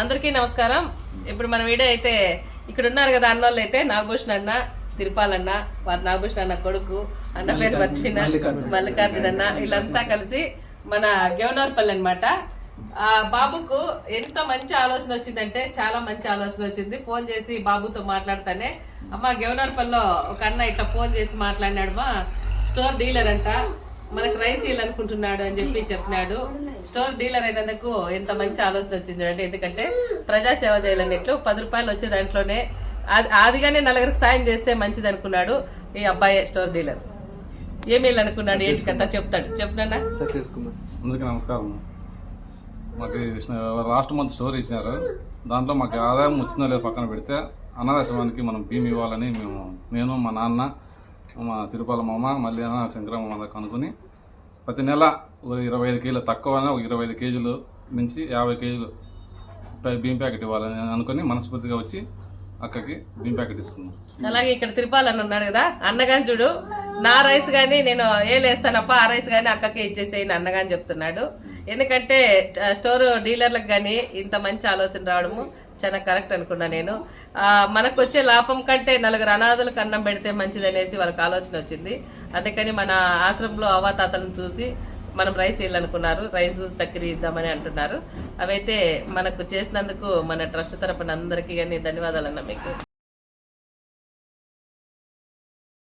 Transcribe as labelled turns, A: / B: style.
A: అందరికీ నమస్కారం. ఇప్పుడు మన వీడియో అయితే ఇక్కడ ఉన్నారు కదా అన్నోళ్ళు అయితే నాగభూషణ్ అన్న, తిరుపాలన్న, వారి నాగభూషణ్ అన్న కొడుకు, అన్న పేరు మర్చిపోయిన మల్లికార్జున అన్న, వీళ్ళంతా కలిసి మన గెవనార్పల్లి అనమాట. ఆ బాబుకు ఎంత మంచి ఆలోచన వచ్చిందంటే చాలా మంచి ఆలోచన వచ్చింది. ఫోన్ చేసి బాబుతో మాట్లాడతానే, అమ్మ గెవనార్పల్లిలో ఒక అన్న ఇట్లా ఫోన్ చేసి మాట్లాడినాడు, మా స్టోర్ డీలర్ అంట, మనకు రైస్ ఇవ్వాలనుకుంటున్నాడు అని చెప్పినాడు. స్టోర్ డీలర్ అయినందుకు ఎంత మంచి ఆలోచన వచ్చింది అంటే, ఎందుకంటే ప్రజాసేవ చేయాలన్నట్లు 10 రూపాయలు వచ్చే దాంట్లోనే ఆదిగానే నలుగురికి సాయం చేస్తే మంచిది అనుకున్నాడు ఈ అబ్బాయి స్టోర్ డీలర్. ఏమి అనుకున్నాడు, ఏంటి కథ చెప్తాడు. చెప్తున్నా.
B: అందరికీ నమస్కారం. మాకు లాస్ట్ మంత్ స్టోర్ ఇచ్చినారు. దాంట్లో మాకు ఆదాయం వచ్చిందో లేదో పక్కన పెడితే అనాథాశ్రమానికి మనం భీమ్ ఇవ్వాలని నేను మా నాన్న, మా తిరుపాల మామ, మళ్ళీ శంకరమ్మ అందరికి అనుకుని ప్రతి నెల 25 కేజీలు తక్కువనే 25 కేజీలు నుంచి 50 కేజీలు భీమ్ ప్యాకెట్ ఇవ్వాలని అనుకుని మనస్ఫూర్తిగా వచ్చి అక్కకి భీమ్ ప్యాకెట్ ఇస్తున్నాం.
A: అలాగే ఇక్కడ తిరుపాలని ఉన్నాడు కదా, అన్నగాని చూడు, నా రైస్ గాని నేను ఏలేస్తానప్ప, ఆ రైస్ గాని అక్కకి ఇచ్చేసేయని అన్నగాని చెప్తున్నాడు. ఎందుకంటే స్టోర్ డీలర్లకు గాని ఇంత మంచి ఆలోచన రావడము చాలా కరెక్ట్ అనుకున్నా నేను. మనకు వచ్చే లాభం కంటే 4 అనాథలకు అన్నం పెడితే మంచిది అనేసి వాళ్ళకి ఆలోచన వచ్చింది. అందుకని మన ఆశ్రమంలో అవ్వాతాతలను చూసి మనం రైస్ ఇవ్వాలనుకున్నారు, రైస్ చక్కెర ఇద్దామని అంటున్నారు. అవైతే మనకు చేసినందుకు మన ట్రస్ట్ తరపున అందరికీ కానీ ధన్యవాదాలు అన్న మీకు.